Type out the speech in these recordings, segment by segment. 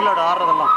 விளையாடு ஆடுறதெல்லாம்.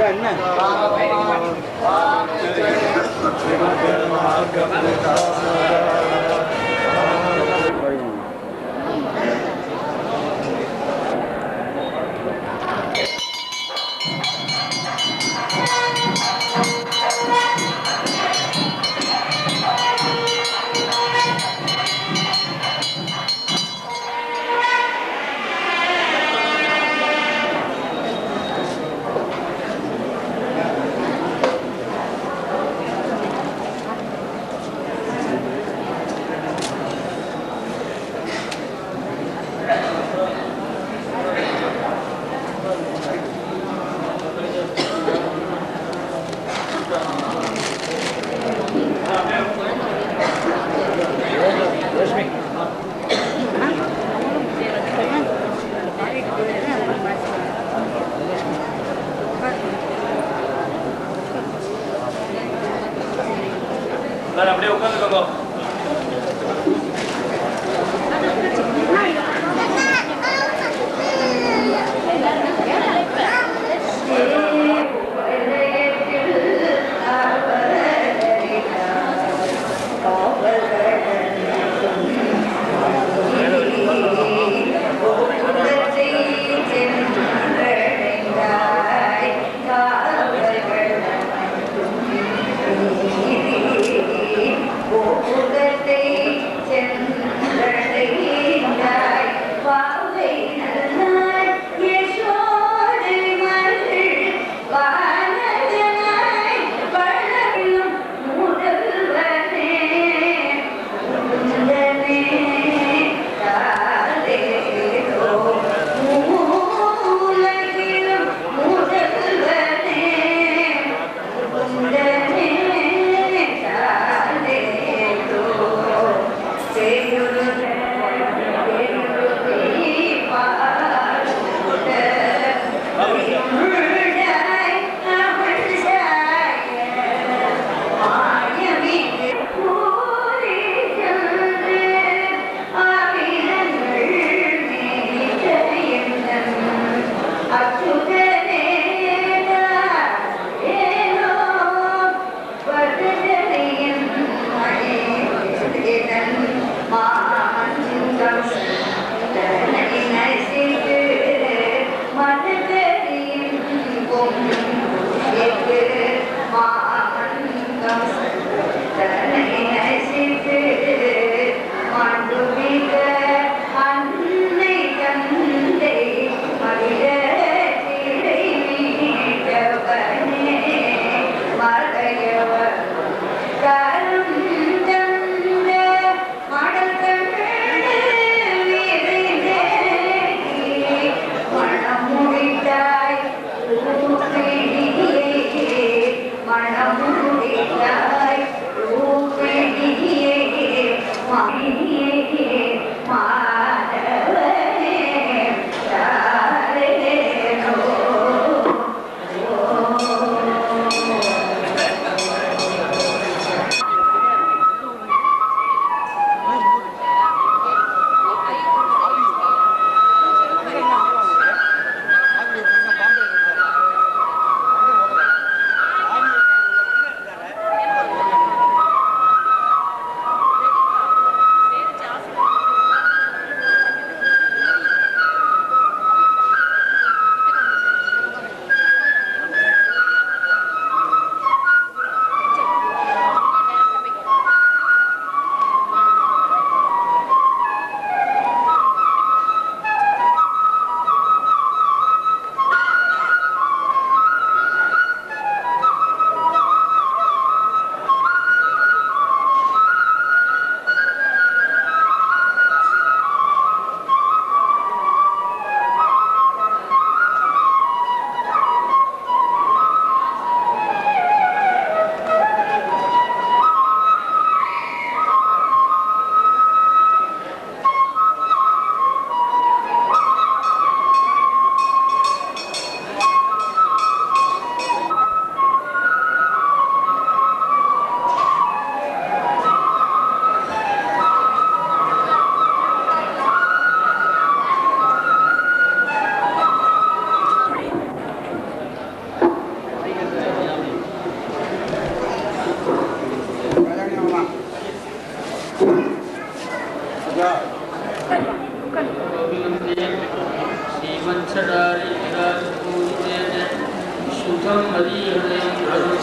என்ன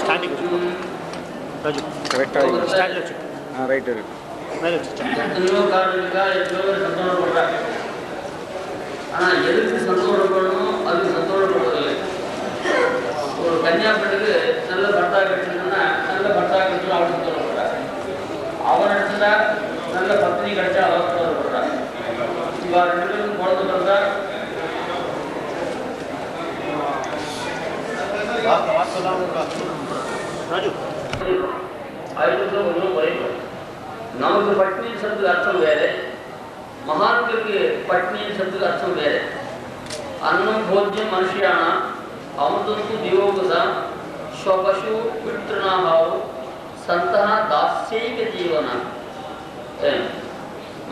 ஸ்டாண்டிங் ராஜு கரெக்டாக ஸ்டாண்டில் வச்சு ரைட்டு மேலே வச்சு எத்தனையோ காரணங்களுக்கா எத்தனையோ பேர் சந்தோஷப்படுறாங்க. ஆனால் எதுக்கு சந்தோஷப்படணும் அதுக்கு சந்தோஷப்படுறதில்லை. ஒரு கன்னியா பெண்ணுக்கு நல்ல பர்த்தா கிடைச்சதுன்னா நல்ல பர்த்தா கிடைச்சா அவள் சந்தோஷப்படுறாங்க. அவன் எடுத்துட்டா நல்ல பத்னி கிடைச்சா அவள் சந்தோஷப்படுறாங்க. இவா ரெண்டு பேருக்கும் குழந்தை பிறந்தா ராஜு ஆயுதத்தில் கொஞ்சம் குறைக்கும். நமக்கு பட்னியின் சத்துக்கு அர்த்தம் வேறு, மகான்களுக்கு பட்னியின் சத்துக்கு அர்த்தம் வேறு. அன்னம் போஜ்யம் மனுஷியானா அமுதந்து தியோகதா ஸ்வபசு பித்ருநாபாவோ சந்தா தாஸ்யைக ஜீவனா.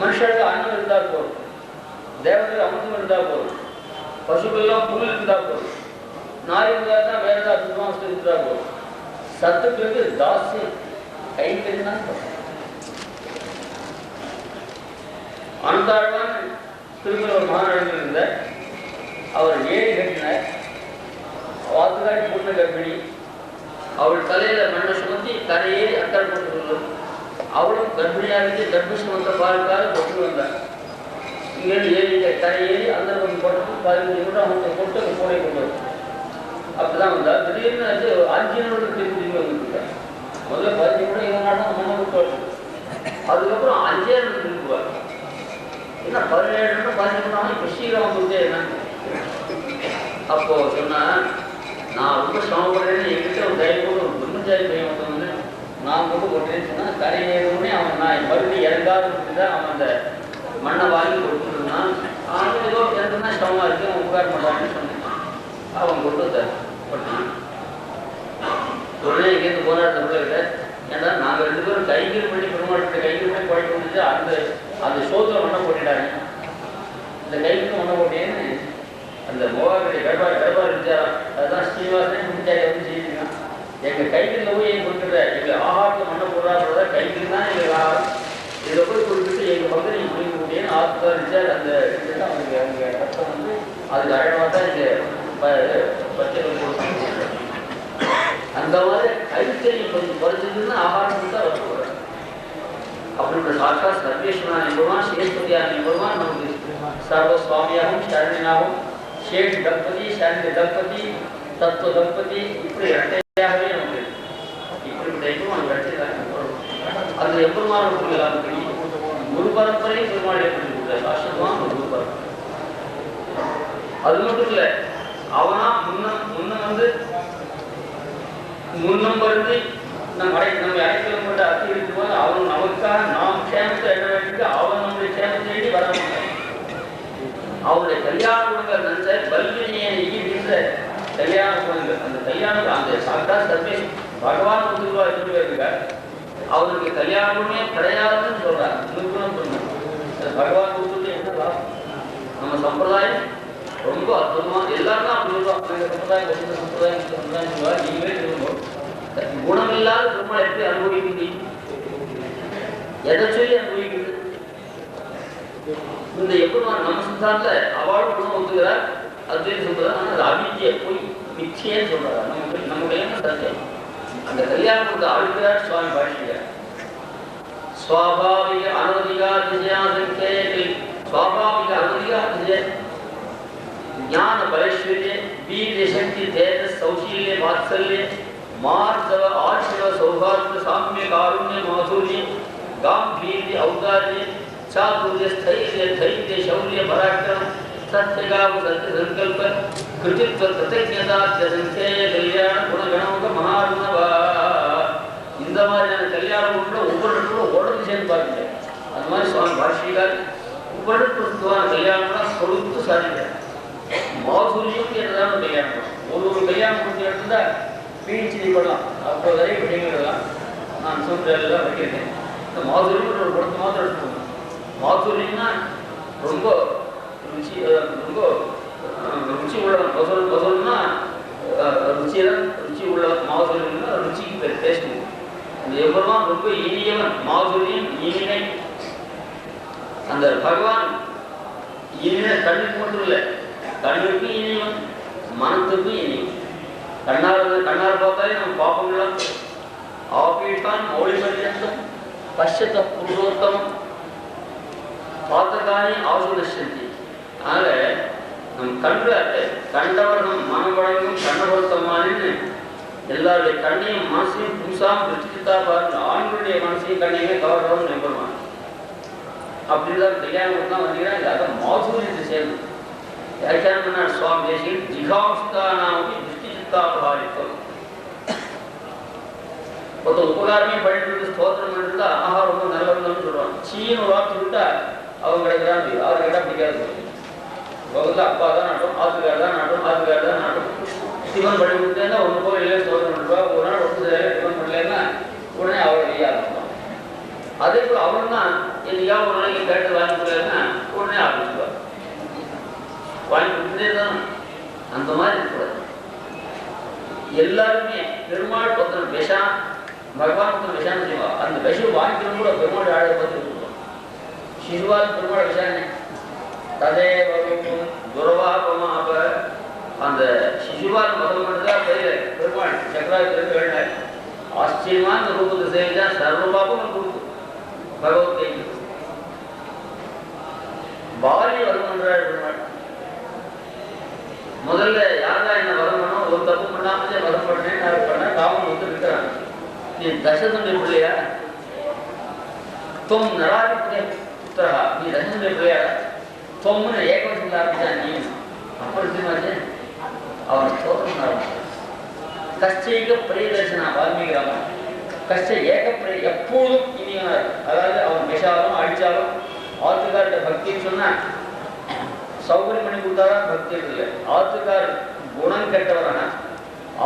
மனுஷருக்கு அன்னம் இருந்தால் போதும், தேவதைக்கு அமுதம் இருந்தால் போதும், பசுக்கெல்லாம் புல் இருந்தால் போதும், நாய் இருந்தால் தான் வேற ஏதாவது துர்மாவஸ்து இருந்தால் போதும். சத்துக்களுக்கு தாஸ்யம் கைங்கரிதான் போதும். ஆண்டாழ்வான் திருக்குறள் மகாநாடு இருந்த அவர் ஏழி கட்டினார். வாத்துக்காரி பூர்ண கர்ப்பிணி, அவள் தலையில மண்ணை சுமத்தி கரையேறி அக்கறை போட்டு சொல்லும். அவளும் கர்ப்பிணியாக இருந்து கர்ப்ப சுமந்த பாலுக்காக கொண்டு வந்தார். இங்கேருந்து ஏறி கரையேறி அந்த போட்டு 15 நிமிடம் அவங்க போட்டு அந்த கூடை கொண்டு வரும். அப்படிதான் வந்தார். திடீர்னு 5 நிமிடம் திரும்பி வந்துருக்கார். முதல்ல 15 நிமிடம் இவங்க நாட்டம் மண்ணை விட்டு வரும். அதுக்கப்புறம் 5 நிமிடம் திரும்புவார். என்ன 17 நிமிடம் 15 நிமிடம் இப்போ சீக்கிரம் வந்துட்டே என்ன. அப்போ சொன்னா நான் ரொம்ப சிரமப்படுறேன்னு என்கிட்ட ஒரு தைரியம் ஒரு பிரம்மச்சாரி பையன் வந்து நான் கொண்டு போட்டேன்னு சொன்னா கரையேறவுடனே அவன் நான் மறுபடியும் இறங்காத தான் அவன் அந்த மண்ணை வாங்கி கொடுத்துருந்தான். அவன் ஏதோ இறந்துன்னா சிரமமா இருக்கு அவன் உட்கார மாட்டான்னு சொன்னேன். அவன் கொண்டு வந்தார் போட்டான். உடனே இங்கேருந்து போராட்ட பிள்ளைகிட்ட ஏன்னா நாங்கள் 2 பேரும் கைகள் பண்ணி பெருமாட்ட கைகள் பண்ணி குழைக்க முடிஞ்சு அந்த சோத்துல மண்ணை போட்டுட்டாங்க. இந்த கைக்கு மண்ணை போட்டேன்னு அந்த மோகாவுடைய கடப்பா இருந்துச்சாராம். அதுதான் ஸ்ரீனிவாசனே முடிஞ்சாரி வந்து செய்யுங்க. எங்கள் கைகளில் போய் எங்க கொடுக்குற எங்கள் ஆகாரத்தில் மண்ணை போடுறாத கைகள் தான் எங்களுக்கு ஆகாரம். இதை போய் கொடுத்துட்டு எங்கள் பக்கத்தில் நீங்கள் போய் முடியுன்னு ஆத்துக்காக இருந்துச்சார். அந்த அவங்களுக்கு அவங்க ரத்தம் வந்து அதுக்கு அழகாக தான் இங்கே பச்சை கொடுத்து அந்த மாதிரி கைத்தறியும் கொஞ்சம் குறைஞ்சதுன்னா ஆகாரம் தான் வரப்படுறாங்க. அப்படின்ற சாக்கா சர்வேஸ்வரன் என்பவன் சேஸ்வரியான் என்பவன் நமக்கு சர்வ சுவாமியாகவும் சரணினாகவும் சேஷ் தம்பதி சரண்ய தம்பதி தத்துவ தம்பதி இப்படி இரட்டையாகவே நமக்கு இப்படிப்பட்ட எம்பெருமான் கிடைச்சிருக்காங்க. அது எம்பெருமான புரியலாம். குரு பரம்பரையும் பெருமாள் எப்படி கொடுக்குற சாஸ்திரமான ஒரு குரு பரம்பரை. அது மட்டும் இல்லை, அவனா முன்னம் வந்து முன்னம் வந்து நம்ம அடைக்கலம் கொண்டு அத்தி இருக்கும் போது அவன் நமக்காக நாம் சேமத்தை எண்ண வேண்டியது அவன் நம்முடைய சேமத்தை தேடி வர மாட்டான். அவருடைய கல்யாண குணங்கள் நன்ற பல்வினியை ஈடுகின்ற கல்யாண குணங்கள் அந்த கல்யாணம் அந்த சாக்கா சர்வே பகவான் ஒத்துருவா இருக்கார். அவருக்கு கல்யாண குணமே கிடையாதுன்னு சொல்றார். நிர்குணம் சொன்னார். பகவான் ஒத்துட்டு என்ன நம்ம சம்பிரதாயம் ரொம்ப அற்புதமா எல்லாரும் அப்படி சொல்லுவாங்க. சம்பிரதாயம் சொல்லுவாங்க. நீங்களே சொல்லுவோம் குணமில்லாத பெருமாள் எப்படி அனுபவிக்குது, எதை சொல்லி அனுபவிக்குது. இந்த எப்படிதான் நம்ம சித்தாந்த அவளும் குணம் ஒத்துக்கிறார். அது சொல்றாரு. ஆனால் அது அவித்தியை போய் மிச்சைன்னு சொல்றாரு. நம்ம கல்யாணம் சத்தியம். அந்த கல்யாணம் அழுகிறார் சுவாமி பாஷியார். ஸ்வாபாவிக அனுமதிகா திசையா சங்கேகள் ஸ்வாபாவிக அனுமதிகா திசை ज्ञान बलैश्वर्य वीर शक्ति धैर्य सौशील्य वात्सल्य मार्दव आर्षव सौहार्द साम्य कारुण्य माधुर्य गांभीर्य औदार्य चातुर्य स्थैर्य धैर्य शौर्य पराक्रम सत्यगाव सत्य संकल्प कृतित्व कृतज्ञता संख्य कल्याण गुणगणोग महागुणवा. இந்த மாதிரியான கல்யாணம் ஒன்று ஒவ்வொருத்தரும் உடம்பு சேர்ந்து பார்க்கல. அது மாதிரி சுவாமி பாஷிகார் ஒவ்வொருத்தருக்கான கல்யாணம்னா கொடுத்து சாதிக்கிறார். மாதுரியம் என்றதான கல்யாணம். ஒரு கல்யாணம் கொஞ்சம் எடுத்துட்டா பீழ்ச்சி பண்ணலாம். அப்போ வரை விடைங்கலாம் நான் சூழ்நிலாம் வைக்கிறேன். இந்த மாதுரியம் ஒரு படத்து மாத்திரம் எடுத்துக்கணும். மாதுரியம்னா ரொம்ப ருச்சி, ரொம்ப ருச்சி உள்ள பசல்னா ருச்சியெல்லாம் ருச்சி உள்ள மாதுரியம்னா ருச்சிக்கு டேஸ்ட். அந்த எவ்வளவு ரொம்ப இனியவன் மாதுரியம் இனிமை. அந்த பகவான் இனிமை கண்ணுக்கு மட்டும் இல்லை, கண்ணுக்கு இனிவன் மனத்துக்கு இனிவன். கண்ணால் பார்த்தாலே நம்ம பாப்பங்களாம் ஆபீட்டான் மௌலி பர்யந்தம் பஷ்யத்த புருஷோத்தமம் பாத்திரக்காணி ஆசுரசந்தி. அதனால நம் கண்டவர்கள் மனவழங்கும் கண்ணபுரத்தம்மான்னு எல்லாருடைய கண்ணையும் மனசையும் புதுசாக பிரிச்சுட்டா பாருங்க. ஆண்களுடைய மனசையும் கண்ணையுமே கவர்றவங்க நம்புவாங்க. அப்படிதான் கல்யாணம் தான் வந்தீங்கன்னா அதான் மாசூரியத்தை சேர்ந்து வியாக்கியானம் பண்ணார் சுவாமி தேசிகன். ஜிகாம்சிதானாமி திருஷ்டி சித்தாபாரித்தம். ஒருத்தர் உபகாரமே பண்ணிட்டு ஸ்தோத்திரம் பண்ணிட்டு ஆஹா ரொம்ப நல்லவங்கன்னு சொல்லுவாங்க. சீன வார்த்தை விட்டா அவங்க கிடைக்கிறாங்க. அவர் கேட்டால் பிடிக்காது. முதல்ல அப்பா தான் நாட்டும், ஆத்துக்கார் தான் நாட்டும், ஆத்துக்கார் தான் நாட்டும். சிவன் பண்ணி கொடுத்தேன்னா ஒன்று போய் இல்லை ஸ்தோத்திரம் பண்ணுவா. ஒரு நாள் ஒன்று சிவன் பண்ணலன்னா உடனே அவர் வெளியே ஆரம்பிப்பான். அதே போல் அவன் தான் என்னையா ஒரு நாளைக்கு கேட்டு வாங்கி கொடுக்கலன்னா உடனே ஆரம்பிச்சுவார். வாங்கி கொடுத்துட்டே தான். அந்த மாதிரி இருக்கக்கூடாது. எல்லாருமே பெருமாள் பத்திரம் விஷா பகவான் பத்திரம் விஷான்னு செய்வா. அந்த விஷம் வாங்கிக்கணும் கூட பெருமாள் ஆழை பார்த்து கொடுக்கணும். சிசுவால் பெருமாள் விஷானே ததே வகுப்பும் துரவாபமாப. அந்த சிசுவால் மதம் மட்டும்தான் பெருமாள் சக்கராத்திற்கு வேண்டாய். ஆச்சரியமான ரூபத்தை செய்தா சர்வபாபம் கொடுக்கும் பகவத்கீதை. பாலி வரம் பண்றாரு பெருமாள். முதல்ல யாரா என்ன வரம் பண்ணோம், ஒரு தப்பு பண்ணாமலே வரம் பண்ணேன் காவல் வந்து இருக்கிறாங்க. நீ தசதனுடைய பிள்ளையா? தொம் நராஜி புத்தரா, நீ தசதனுடைய பிள்ளையா? தொம்னு ஏகவசம் ஆரம்பிச்சான். நீ அப்புறம் அவன் சோதனை ஆரம்பிச்சான். கஷ்டீக பிரியதர்சனா வால்மீகி ராமன். கஷ்ட ஏகப்பிரிய எப்போதும் இனியவனார். அதாவது அவன் விஷாலும் அழிச்சாலும் ஆத்துக்கார்கிட்ட பக்தின்னு சொன்னா சௌகரியம் பண்ணி கொடுத்தாரா பக்தி இல்லை. ஆத்துக்கார் குணம் கெட்டவரான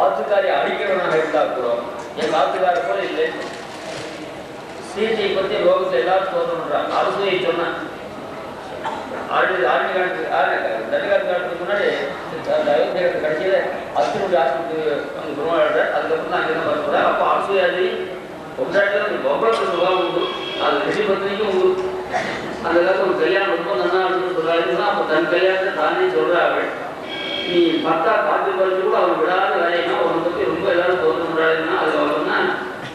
ஆத்துக்காரை அடிக்கிறவனாக இருந்தா கூட என் ஆத்துக்கார போல இல்லை. சீதையை பற்றி லோகத்தில் எல்லாரும் சோதனை பண்றாங்க. அரசுயை சொன்னான் தண்டிகாலத்துக்கு முன்னாடி கடைசியில அத்தினுடைய ஆசிரியர் பெருமாள். அதுக்கப்புறம் தான் அங்கே வரக்கூடாது. அப்போ அரசுயாதி ஒன்றாயிரத்துல பொம்பளை சுகம் உண்டு. அது ரிஷி பத்திரிக்கும் உண்டு. அந்த காலத்தில் ஒரு கல்யாணம் ரொம்ப நல்லா இருக்குன்னு சொல்றாருன்னா அப்போ தன் கல்யாணத்தை தானே சொல்றாள். நீ பத்தா காத்து பறிச்சு கூட அவன் விடாத வேலைன்னா அவனை பற்றி ரொம்ப எல்லாரும் சோதனை பண்றாருன்னா அது அவர்னா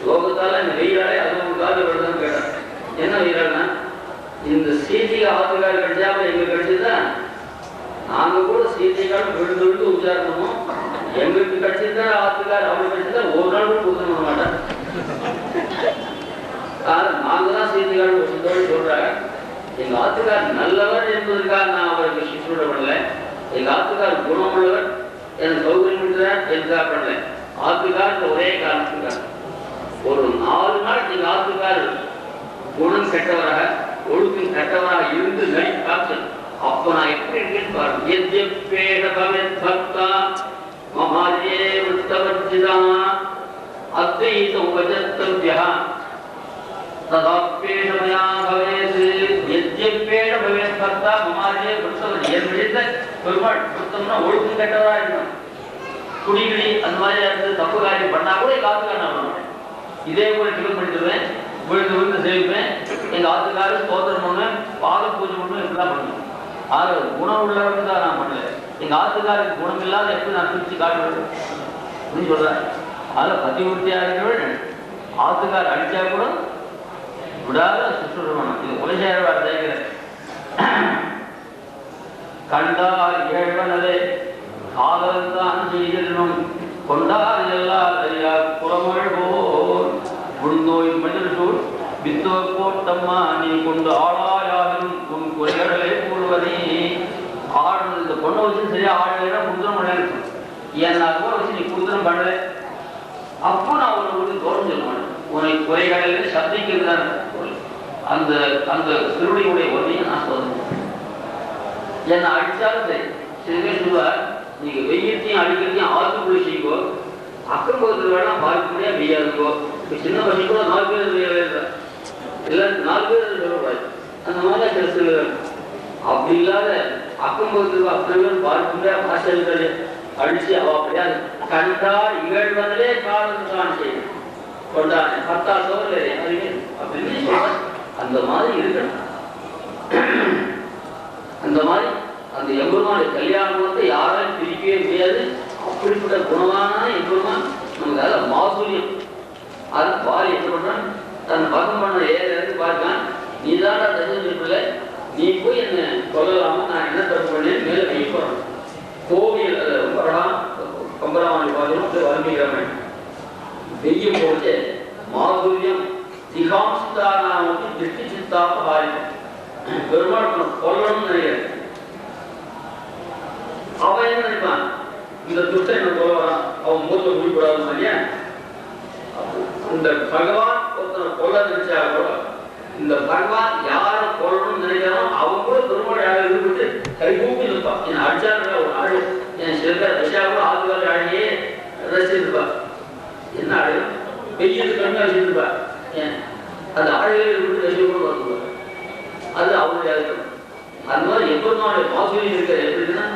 லோகத்தால இந்த வெயிலாலே அது ஒரு கால விடுதான்னு கேட்டான். என்ன வெயிலானா இந்த சீதைக்கு ஆத்துக்கார் கிடைச்சாம எங்களுக்கு கிடைச்சதுதான். நாங்க கூட சீதைக்காக விழுந்து விழுந்து உச்சாரம் பண்ணுவோம். எங்களுக்கு கிடைச்சதா ஆத்துக்கார் அவனுக்கு கிடைச்சதா ஒரு நாள் கூட கொடுத்து பண்ண மாட்டான். நாங்க தான் சீதைக்காக ஒரு சொல்றாங்க. எங்க ஆத்துக்கார் நல்லவர் என்பதற்காக நான் அவருக்கு சிசுட பண்ணல. எங்க ஆத்துக்கார் குணமுள்ளவர் எனக்கு சௌகரியம் இருக்கிறார் என்பதாக பண்ணல. ஆத்துக்கார் ஒரே காரணத்துக்காக ஒரு 4 நாள் எங்க ஆத்துக்கார் குணம் கெட்டவராக ஒழுக்கம் கெட்டவராக இருந்து நடி காத்து அப்ப நான் எப்படி இருக்கேன்னு ஒழுக்கம் கெட்டவரா இருக்கணும். குடிகிடி அந்த மாதிரி இருந்து தப்பு காரியம் பண்ணா கூட காத்துக்கான இதே போல டிஃபன் பண்ணிடுவேன். விழுந்து விழுந்து செய்வேன். எங்க ஆத்துக்காரு சோதனை பண்ணுவேன், பாத பூஜை பண்ணுவேன், இப்படிலாம் பண்ணுவேன். ஆக குணம் உள்ளவங்க தான் நான் பண்ணல. எங்க ஆத்துக்காருக்கு குணம் இல்லாத எப்படி நான் பிரிச்சு காட்டுவேன் அப்படின்னு சொல்றேன். அதில் பதிவூர்த்தியாக இருக்கிறவள் ஆத்துக்கார் அடிச்சா கூட விடாத சுற்றுவேன். இது குலசேகர அடைகிறேன். கண்டால் இகழ்வனதே காதல்தான் செய்திடணும் கொண்டால் எல்லாம் சரியா புறமழ்வோர் உழுந்தோய் மனிதர்கள் வித்தோ கோட்டம்மா நீ கொண்டு ஆளாயாகும் உன் குறைகளை கூறுவதே. ஆடு இந்த பொண்ணை வச்சு சரியா ஆடலைன்னா குடுத்தனம் பண்ண ஏன் நான் கூட வச்சு நீ குடுத்தனம் பண்ணல அப்போ நான் உனக்கு தோற்றம் சொல்ல மாட்டேன். உனக்கு குறைகளில் சப்திக்கிறது தான் அந்த அந்த திருவடியுடைய ஒன்றையை நான் சொல்றேன். என்னை அடித்தாலும் சரி சில பேர் சொல்லுவார் நீங்க வெய்யத்தையும் அடிக்கிறதையும் ஆத்துக்குள்ளே செய்யுங்கோ, அக்கம் பக்கத்தில் வேணாம் பார்க்க முடியாது வெய்யாதுங்கோ. இப்போ சின்ன பசங்க கூட 4 பேர் வெய்யாத எல்லாரும் 4 பேர் சொல்லக்கூடாது. அந்த மாதிரி சில சொல்லுவார். அப்படி இல்லாத அக்கம் பக்கத்துக்கு அத்தனை பேர் பார்க்க முடியாது ஆசிரியர்கள் அடிச்சு அவ அப்படியாது கண்டால் இகழ்வதிலே காலம் தான் செய்யும் கொண்டானே 10 சோழர்களே அப்படின்னு சொல்ற. அந்த மாதிரி இருக்கணும். அந்த மாதிரி அந்த எம்பெருமானுடைய கல்யாணம் வந்து யாராலும் பிரிக்கவே முடியாது. அப்படிப்பட்ட குணமான எப்பெருமான் நமக்கு அதில் மாசூரியம். அது பால் என்ன பண்றான், தன் பகம் பண்ண ஏறது பார்த்தான், நீ தான் தசை, நீ போய் என்ன சொல்லலாமா, நான் என்ன தப்பு பண்ணேன் மேலே வெய்ய போறேன். கோவில் ரொம்ப கம்பராமணி பாதிரம் வர்ணிக்கிறவன் வெய்யும் போது மாதுரியம் திகாம்சிதானாவுக்கு திருஷ்டி சித்தா பாரி பெருமாள் கொல்லணும்னு நினைக்கிறேன். அவன் என்ன நினைப்பான், இந்த துஷ்டன் என்ன சொல்ல வரான், அவன் மூத்த முடிக்கூடாது மாதிரியா. இந்த பகவான் ஒருத்தனை கொல்ல நினைச்சா கூட இந்த பகவான் யாரை கொல்லணும்னு நினைக்கிறானோ அவங்க கூட பெருமாள் யாரை இருந்துட்டு கை கூப்பி இருப்பான். என் அடிச்சாருங்கிற ஒரு ஆளு என் சில ரஷ்யா கூட ஆளுகால ஆடியே ரசிச்சிருப்பா. என்ன ஆடு வெய்யது கண்ணா வச்சிருப்பா. அந்த ஆளுகளை விட்டு ரசிக்க கூட வந்துருவாங்க. அது அவருடைய அர்த்தம். அந்த மாதிரி எப்பெருமானுடைய மாசூரி இருக்கிற எப்படின்னா,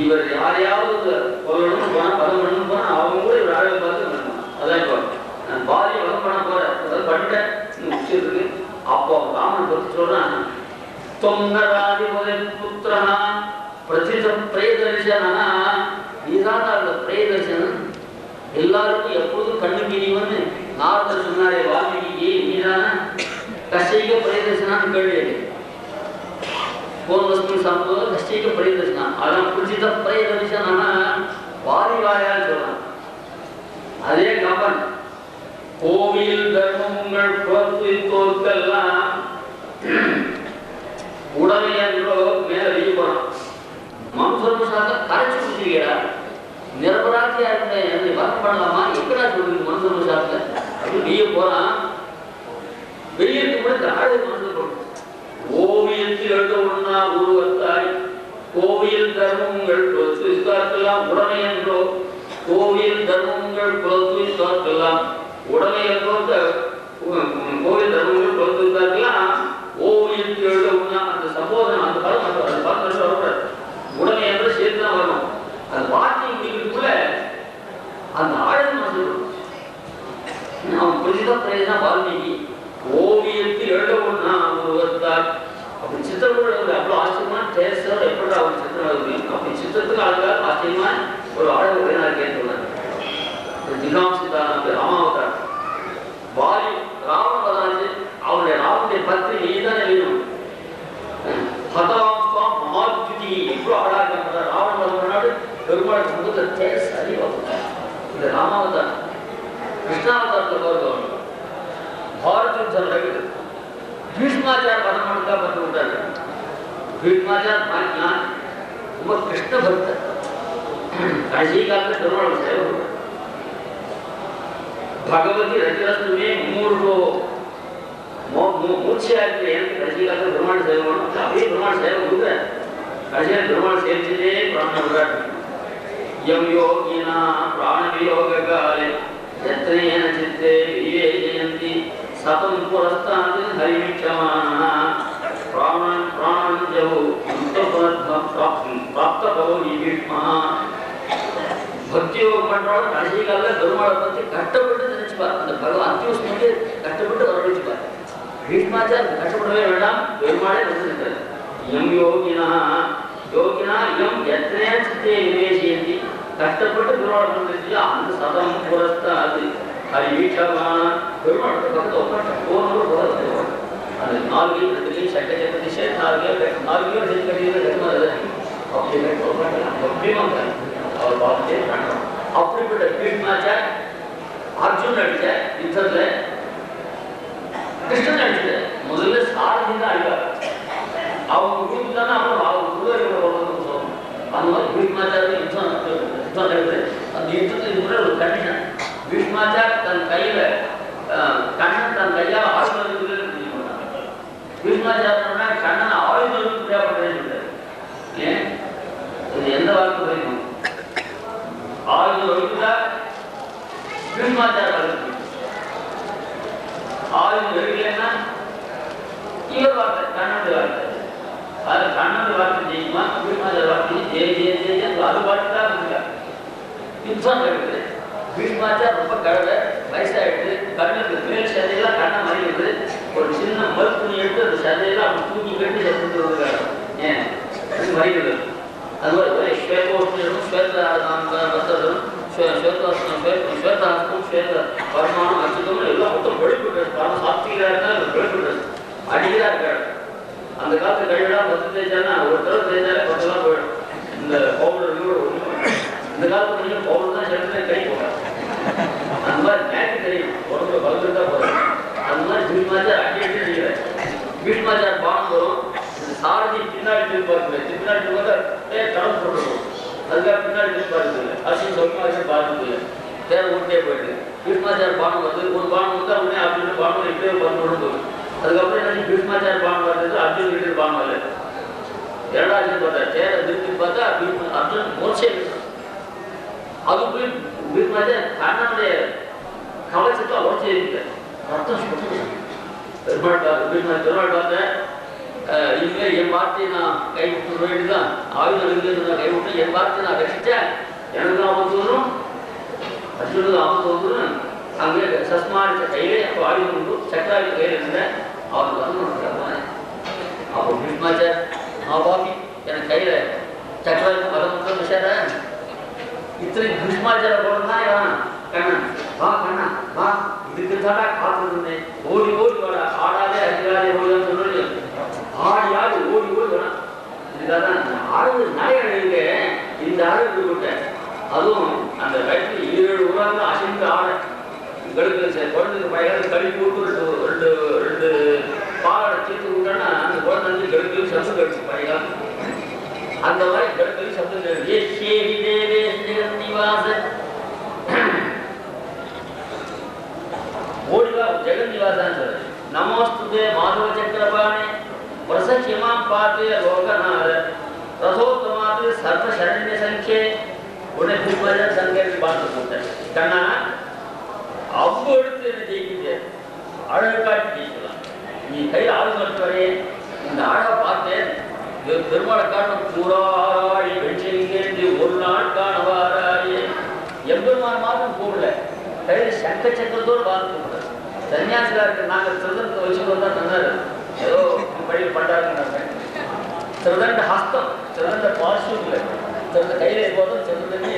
இவர் யாரையாவது கொல்லணும் போனா பதம் பண்ணணும் போனா அவங்க கூட இவர் ஆளுகளை பார்த்து பண்ணணும். அதான் இப்போ நான் பாதியை வதம் பண்ண போறேன், அதாவது பண்ணிட்டேன் இருக்கு. அப்போ ராமன் பற்றி சொல்றான், தொங்கராதி புத்திரனா பிரசித்த பிரேதரிசனா, நீதான் அந்த பிரேதரிசனன் எல்லாருக்கும் எப்பொழுதும் கண்ணுக்கு நீவன்னு நாரதர் சொன்னாரே வால்மீகி, நீதான கஷ்டிக பிரேதரிசனான்னு கேள்வி. போன வருஷம் சாப்பிடுவது கஷ்டிக பிரேதரிசனா, அதான் பிரசித்த பிரேதரிசனா வாரி வாயால் சொல்றான். அதே கம்பன் கோவில் தர்மம் உங்கள் புறத்து தோற்கெல்லாம் உடமை என்றோ மேல வெய்ய போறான். மனுஷர்மசாக கரைச்சி குடிச்சிருக்கா, நிரபராதியா இருந்த என்னை வரம் பண்ணலாமா, எக்கடா சொல்றீங்க மனுஷர்மசாக அப்படின்னு வெய்ய போறான். வெய்யத்துக்கு கூட இந்த ஆடு மனசுல ஓவியத்தில் எழுத ஒண்ணா உருவத்தாய் கோவில் தர்மங்கள் புறத்துலாம் உடமை என்றோ, கோவில் தர்மங்கள் புறத்துலாம் உடமை என்றோ, கோவில் தர்மங்கள் புறத்துலாம் ஓவியத்தில் எழுத ஒண்ணா அந்த சம்போதனம் அந்த படம் அந்த படம் உடமை என்ற சேர்த்து தான் வரணும். அந்த வார்த்தை முடிக்கிறதுக்குள்ள அந்த ஆழம் மனசு அவன் புரிஞ்சுதான் பிரயோஜனா வால்மீகி ஓவியத்தில் எழுத ஒண்ணா உருவத்தாய் அப்படி சித்திரம் அவ்வளோ ஆச்சரியமான டேஸ்டோட எப்படி அவர் சித்திரம் அப்படி சித்திரத்துக்கு ஆளுக்காக ஆச்சரியமான ஒரு ஆழத்தை நான் கேட்டுள்ளேன். திகாம்சிதான ராமாவதார் வாலி ராவண வதாச்சு, அவருடைய ராவனுடைய பற்றி நீதான் எழுதணும். ஹதவாம்ஸ்வாம் மகாத்யுதி எவ்வளோ ஆளா இருக்காங்க. ராவண வதனாடு பெருமாள் முகத்தில் டேஸ்ட் அறிவாங்க. இந்த ராமாவதார் கிருஷ்ணாவதாரத்தில் வருவாங்க. பாரதம் சொல்றது பீஷ்மாச்சார் வதமானுக்கா பற்றி விட்டாரு. பீஷ்மாச்சார் பாக்கியான் ரொம்ப கிருஷ்ண பக்தர். கடைசி காலத்தில் பெருமாள் சேவை பகவதி ரஜரஸ்மே மூர்ச்சியா இருக்கிற எனக்கு கடைசி காலத்தில் பெருமாள் சேவை வேணும். அப்படியே பெருமாள் சேவை கொடுக்குற கடைசியாக பெருமாள் சேர்த்துட்டே பிராணம் விடுறாரு. எம் யோகினா பிராண வியோக காலே எத்தனை சித்தே விவேஜயந்தி சதம் புரஸ்தாந்து ஹரிமிஷமான பிராணன் பிராணன் ஜவு பிராப்த பகவதி பீஷ்மா. பக்தி யோகம் பண்றவங்க கடைசி காலில் பெருமாளை பற்றி கஷ்டப்பட்டு நினைச்சுப்பார். அந்த பகவான் அத்தியோசனுக்கு கஷ்டப்பட்டு வரவழைச்சுப்பார். பீஷ்மாச்சார் கஷ்டப்படவே வேண்டாம், பெருமாளே வந்துருக்காரு. எம் யோகினா யோகினா எம் எத்தனையா சித்தே விவேசியந்தி கஷ்டப்பட்டு பெருமாளை வந்துருச்சு. அந்த சதம் புரஸ்தாது ஹரிமிஷமான பெருமாளுக்கு பக்கத்தில் உட்காந்து போனோட போகிறது. அது 4 கை சட்டை கட்டி சேர்த்து 4 கை செஞ்சு கட்டியது அப்படி அவர் பார்த்துட்டே இருக்காங்க. அப்படிப்பட்ட பீஷ்மாச்சார் அர்ஜுன் நடிச்ச யுத்தத்துல கிருஷ்ணன் நடிச்சது முதல்ல சாரதி தான் அடிவார். அவங்க குரூப் தானே அப்புறம் அவங்க சொல்லணும். அந்த மாதிரி பீஷ்மாச்சார் யுத்தம் நடக்குது. அந்த யுத்தத்துக்கு கூட ஒரு கண்டிஷன், பீஷ்மாச்சார் தன் கையில கண்ணன் தன் கையால் ஆயுதம் பீஷ்மாச்சாரம்னா கண்ணன் ஆயுதம் தேவைப்படுறது. ஏன் இது எந்த வார்த்தை தெரியும்? ஆயுதம் எடுத்துட்டா பீஷ்மாச்சாரம் ஆயுதம் எடுக்கலைன்னா இவர் வார்த்தை கண்ணனுடைய வார்த்தை. அது கண்ணனுடைய வார்த்தை ஜெயிக்குமா பீஷ்மாச்சார வார்த்தை ஜெய ஜெய ஜெய அது வார்த்தை தான் இருக்க யுத்தம் இருக்குது. பீஷ்மாச்சார் ரொம்ப கழுத வயசாயிடுது, கண்ணுக்கு மேல் சதையெல்லாம் கண்ணை மறைக்கிறது. ஒரு சின்ன மருத்துவ எடுத்து அந்த சதையெல்லாம் அப்படி தூக்கி கட்டி செத்துட்டு வருகிறார். ஏன் மறைக்கிறது? அது மாதிரி ஸ்வேதோஷம் ஸ்வேதம் ஸ்வேதாஸ்தம் ஸ்வேத வருமானம் அச்சுத்தம் எல்லாம் மொத்தம் வெளிப்பட்டு பரம சாத்விகா இருந்தால் வெளிப்பட்டு அடிக்கிறா இருக்காரு. அந்த காலத்து கழிவுலாம் 10 தேய்ச்சானா ஒரு தடவை தேய்ச்சாலே 10 நாள் போயிடும். இந்த பவுடர் இந்த காலத்து கொஞ்சம் பவுடர் தான் செலுத்தின கை போடுறாங்க. அந்த மாதிரி மேக்கு தெரியும் உடம்புல பலந்துட்டா போதும். அந்த மாதிரி பீஷ்மாச்சார் அடி அடிக்கிறார். பீஷ்மாச்சார் பானம் வரும். இந்த சாரதி பின்னாடி திருப்பார்க்கு பின்னாடி பார்த்தா கடல் போட்டுருக்கும். அதுக்காக பின்னாடி திருப்பார்க்கு இல்லை அசிங்க சொல்லுமா அசிங்க பார்த்தது இல்லை. தேவை ஓட்டே போயிட்டு பீஷ்மாச்சார் பானம் வருது. ஒரு பானம் வந்து உடனே அப்படின்னு பானம் இப்படியே பண்ணு போகுது. அதுக்கப்புறம் என்ன பீஷ்மாச்சார் பானம் வருது. அர்ஜுன் கிட்ட பானம் வரல. இரண்டாவது பார்த்தா தேரை திருப்பி பார்த்தா அர்ஜுன் மோட்சே அது போய் பீஷ்மாச்சார் கண்ணனுடைய கவச்சத்தை உடச்சே இருக்கு. ரத்தம் சுட்டு பெருமாள் பார்த்த இனிமேல் என் வார்த்தையை நான் கை விட்டு வேண்டிதான் ஆயுதம் இருந்து நான் கை விட்டு என் வார்த்தையை நான் ரசித்தேன். எனக்கு ஆபத்து வரும், அர்ஜுனுக்கு ஆபத்து வந்துடும். அங்கே சஸ்மாரிச்ச கையிலே அப்போ ஆயுதம் உண்டு சக்கராயுத கையில் இருந்தேன். அவர் வந்து அப்போ பீஷ்மாச்சார் பாபி எனக்கு கையில் சக்கராயுதம் வர விஷார இத்தனை பீஷ்மாச்சார போடுறதுதான் இவன் கண்ணன் வா கண்ணா வா இதுக்கு தாடா காத்திருந்தேன். ஓடி ஓடி வாடா ஆடாதே அடிக்காதே ஓடிதான் சொல்றது. ஆடி ஆடி ஓடி ஓடி வேணாம். இதுக்காக தான் ஆடு நாயக இந்த ஆடு விட்டேன். அதுவும் அந்த வயசுல 7 ஊராக அசைந்து ஆட கடுக்கு குழந்தைக்கு பையன் கழி போட்டு ரெண்டு பாலை தீர்த்து விட்டான்னா அந்த குழந்தை கடுக்கு சப்தம் கடிச்சு பையன். அந்த மாதிரி கடுக்கு சப்தம் ஓடிவா ஜெகன்னிவாசான்னு சொல்ற. நமோஸ்துதே மாதவ சக்கரபாணி பிரசக்கியமாம் பாத்தே லோகநாத ரசோத்தமாத்து சர்வ சரண்ய சங்கே. உடனே பூமர சங்கேவி பார்த்து போட்டேன். கண்ணா அவ்வளோ எடுத்து என்ன ஜெயிக்கிட்டே அழகு காட்டி ஜெயிக்கலாம். நீ கையில் ஆள் கட்டுவரே இந்த அழகை பார்த்தேன். பெருமாளை காட்டும் கூறாய் வெற்றிங்கேந்து ஒரு நாள் காணவாராயே. எம்பெருமான் மாதம் போடல கையில் சங்க சக்கரத்தோடு பார்த்து போட்டார். சன்னியாசிலா இருக்க நாங்கள் திருதத்தை வச்சுட்டு வந்தா தந்தாரு. ஏதோ வழியில் பண்றாருன்னு திருதண்ட ஹஸ்தம் திருதண்ட பாசிட்டிவ் இல்லை. திருந்த கையில் இருப்பதும் திருதண்டே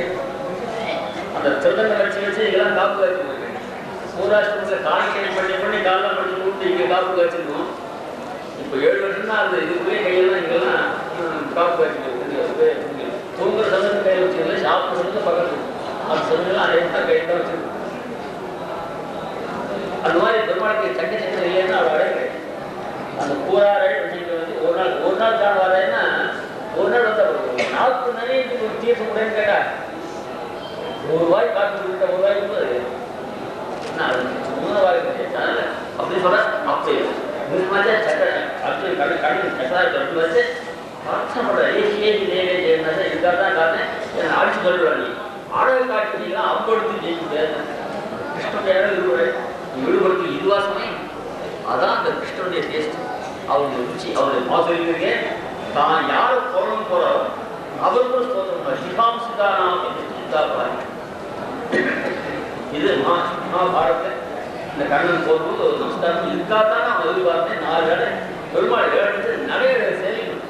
அந்த திருதண்டை வச்சு இதெல்லாம் காப்பு காய்ச்சி போயிருக்கு. சூராஷ்டிரத்தில் காணிக்கை பண்ணி காலம் பண்ணி கூப்பிட்டு இங்கே காப்பு காய்ச்சிருக்கோம். இப்போ 7 வருஷம் தான் அது இதுக்குள்ளே கையெல்லாம் இங்கெல்லாம் காப்பு காய்ச்சி தூங்குற சமயத்து கையில் வச்சுக்கல, சாப்பிட்ற சமயத்து பக்கத்து அந்த சமயம்லாம் அதே தான் கையில் தான் வச்சிருக்கோம். அந்த மாதிரி பெருமாளுக்கு சங்க சக்கரம் இல்லைன்னா அவர் அடையில அந்த கூறாரை வச்சுக்கிட்டு வந்து ஒரு நாள் காண வரைன்னா ஒரு நாள் வந்து நாக்கு நிறைய தீர்த்த முடியும்னு கேட்டா ₹1 காட்டு கொடுத்த ₹1 கொடுத்தது அது 3 வாய் அதனால அப்படி சொல்ற அப்படி மாதிரி சக்கரை அப்படி கடல் சக்கராய் தொட்டு வச்சு அர்த்தப்படுற ஏசி தேவே ஜெயநாத இதுக்காக தான் காரணம் என்னை அடிச்சு சொல்லுவார். நீ அழகு காட்டினீங்கன்னா அப்பொழுது ஜெயிச்சு பேச கிருஷ்ணனுடைய விடுபடுத்து இதுவாசமே அதான் அந்த கிருஷ்ணனுடைய டேஸ்ட். அவருடைய ருச்சி அவருடைய மாசம் தான் யாரை போறோம் போறாரோ அவருக்கு ஸ்தோத்திரம் சிகாம்சிதானாம் இது மகாபாரத இந்த கண்ணன் போகும்போது ஒரு நமஸ்காரம் இதுக்காகத்தான் நான் எதிர்பார்த்தேன். 4 வேலை பெருமாள் நிறைய சேவிக்கணும்.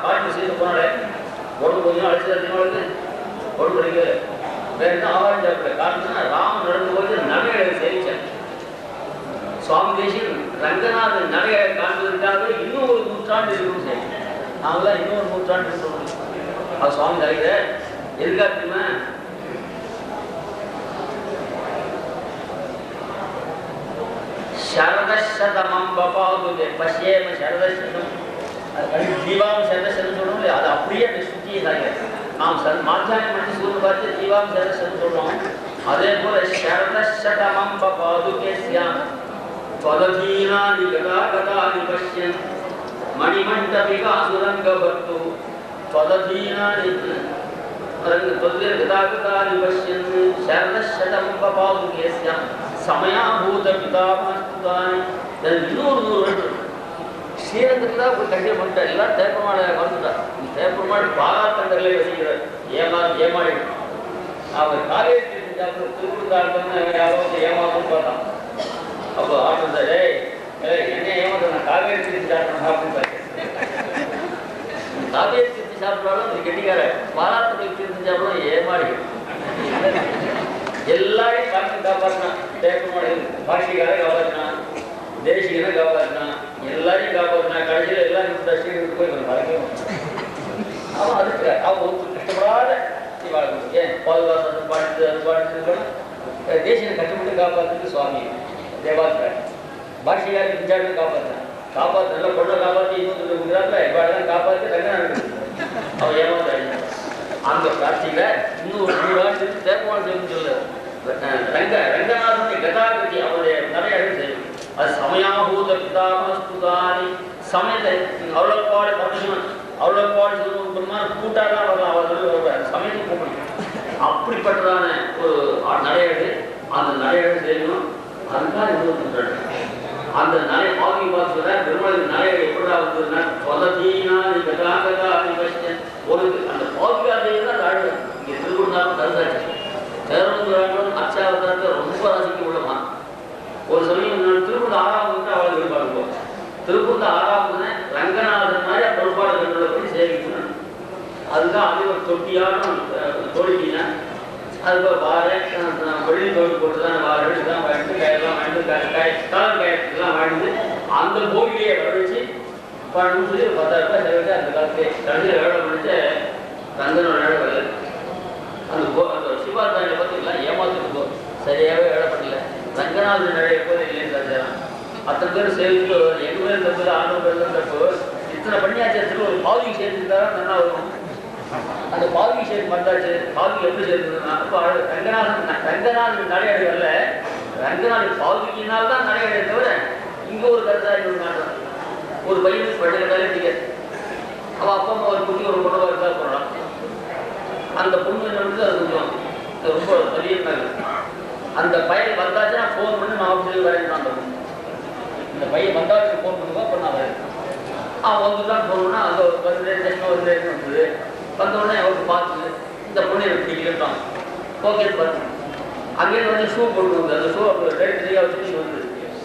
பாட்டு செய்து போனாலே உடம்பு கொஞ்சம் அழைச்சி அதிகமாக உடம்பு அடிக்க வேற என்ன ஆவாரம் சாப்பிட காரணம்னா ராமன் நடந்து போது நிறைய சேவிச்சார். சுவாமி தேசியம் ரங்கநாதன் நிறைய காண்பதற்காக இன்னும் ஒரு நூற்றாண்டு இருக்கும் சரி நாங்களாம் இன்னும் ஒரு நூற்றாண்டு சொல்லணும். அது சுவாமி தலைகிற எதுக்காட்டுமா சரதசதமம் பபாது பசியேம சரதசதம் தீபாவளி சரதசதம் சொல்லணும் இல்லையா? அது அப்படியே அந்த சுத்தியை தலைகிறார். நாம் மாத்தியானம் பண்ணி சூரிய பார்த்து தீபாவளி சரதசதம் சொல்றோம். அதே போல சரதசதமம் பபாது கேசியாம் பததீனானி கதாகதானி பஷ்யன் மணிமண்டபிகாசுரங்கபத்து பததீனானி கதாகதானி பஷ்யன் சரதசதமம் பபாது கேசியாம் சமயாபூத பிதாமஸ்துதானி. இன்னொரு 100 வருஷம் ஸ்ரீரங்கத்துக்கு தான் போய் கண்டிப்பாக பண்ணிட்டார். எல்லாம் தேப்பமாட மறந்துட்டார். தேப்பமாடு பாராட்டங்களை வசிக்கிறார். ஏமாடி அவர் காலேஜ் திருக்குறள் யாரோ ஏமாவும் பார்த்தான். அப்போ ஆட்டம் என்ன ஏமாத்த நான் காவேரி திருச்சி சாப்பிட்றேன் அப்படின்னு காவேரி திருச்சி சாப்பிட்றாலும் அது கெட்டிக்கார பாராட்டுகளை திருச்சி சாப்பிட்றோம் ஏமாடி காப்பாற்றினான், தேக்கமான பாஷிகாரை காப்பாற்றினான், தேசிகனை காப்பாற்றினான், எல்லாரையும் காப்பாற்றினான். கடைசியில் எல்லாரும் தர்ஷிகளுக்கு போய் மறக்கவே அவன் அதுக்கு அவன் ஒரு கஷ்டப்படாத ஏன் பாதுகாத்து பாட்டு அது பாட்டு தேசியனை கஷ்டப்பட்டு காப்பாற்றுக்கு சுவாமி தேவாத்திர பாஷிகாரை பிஞ்சாட்டு காப்பாற்றினான். காப்பாற்று நல்லா பொண்ணை காப்பாற்றி இன்னொரு குஜராத்தில் இவாடெல்லாம் காப்பாற்றி ரங்கநாதன் அவன் ஏமாத்தாடி அந்த காட்சியில இன்னும் ஒரு 3 ஆண்டு தேப்பவான் செய்யும் சொல்ல ரங்கநாதனுடைய கதாகதி அவருடைய நிறைய செய்யும். அது சமயாபூத பிதாமஸ்துதானி சமயத்தை அவ்வளோப்பாடு பரமசிவன் அவ்வளோப்பாடு சொல்லுமா கூட்டாதான் வரலாம் அவர்கள் சமயத்தை கூப்பிடணும். அப்படிப்பட்டதான ஒரு நடையாடு அந்த நடையாடு செய்யணும். அதுதான் இன்னொரு அந்த நிறைய பாவி பார்த்து பெருமாளுக்கு நிறைய எப்படா வந்ததுன்னா சொதத்தீனா நீ கதாகதா ஒரு அந்த பாவிகாதையை தான் ஆடு இங்கே திருக்குறந்தாலும் கருதாச்சு தேரவந்துராங்களும் அச்சாவதாரத்தை ரொம்ப ரசிக்க உள்ளமா. ஒரு சமயம் திருக்குறந்த 6ஆம் வந்து அவளை விரும்பாடுவோம். திருக்குறந்த 6ஆம் ரங்கநாதன் மாதிரி பொறுப்பாடு கண்டதை பற்றி சேவிக்கணும். அதுதான் அது ஒரு தொட்டியாலும் தோழிக்கினா அதுக்கு வாரை வெள்ளி தோடு போட்டு தான் வாரை இதெல்லாம் வாங்கிட்டு காயெல்லாம் வாங்கிட்டு கலர் காயெல்லாம் வாங்கிட்டு அந்த கோவிலையை வளைச்சு பணம் சொல்லி 10,000 ரூபாய் செலவிட்டு அந்த காலத்து கடைசியில் வேலை பண்ணிட்டு ரங்கனோட வேலை வரல. அந்த சிவார்த்தாண்டை பார்த்தீங்களா ஏமாத்துட்டு சரியாகவே வேலை பண்ணல. ரங்கநாதன் நிறைய பேர் இல்லைன்னு தந்தான் அத்தனை பேர் சேர்த்து 8 பேர் தப்பு 6 பேர் தான் தப்பு இத்தனை பண்ணியாச்சத்தில் ஒரு பாவி சேர்த்துக்கிட்டா நல்லா வரும். அந்த பாவி சேர்த்து வந்தாச்சு. பாவி எப்படி சேர்த்துதுன்னா இப்போ ரங்கநாதன் நடையாடு வரல. ரங்கநாதன் பாவிக்கினால் தான் நடையாடு தவிர இங்கே ஒரு கருத்தாடி ஒரு நாட்டம் ஒரு பையனுக்கு படுக்கிறதாலே டிக்கெட் அவள் அப்பா அம்மா ஒரு குட்டி ஒரு பொண்ணு இருக்கா போடலாம். அந்த பொண்ணு என்ன வந்து அது கொஞ்சம் ரொம்ப தெளிவாங்க. அந்த பையன் வந்தாச்சுன்னா ஃபோன் பண்ணி நான் ஆஃபீஸில் வரேன். அந்த பொண்ணு இந்த பையன் வந்தாச்சு ஃபோன் பண்ணுவா அப்போ நான் வரேன். அவன் வந்து தான் ஃபோன் பண்ணால் அங்கே ஒரு 10 வந்தது. வந்தோடனே அவருக்கு பார்த்து இந்த பொண்ணு எனக்கு பிடிக்கலான் ஓகே பாருங்க. அங்கேயும் வந்து ஷூ போட்டு வந்து அந்த ஷூ அப்போ ரேட் சரியாக வச்சுட்டு வந்து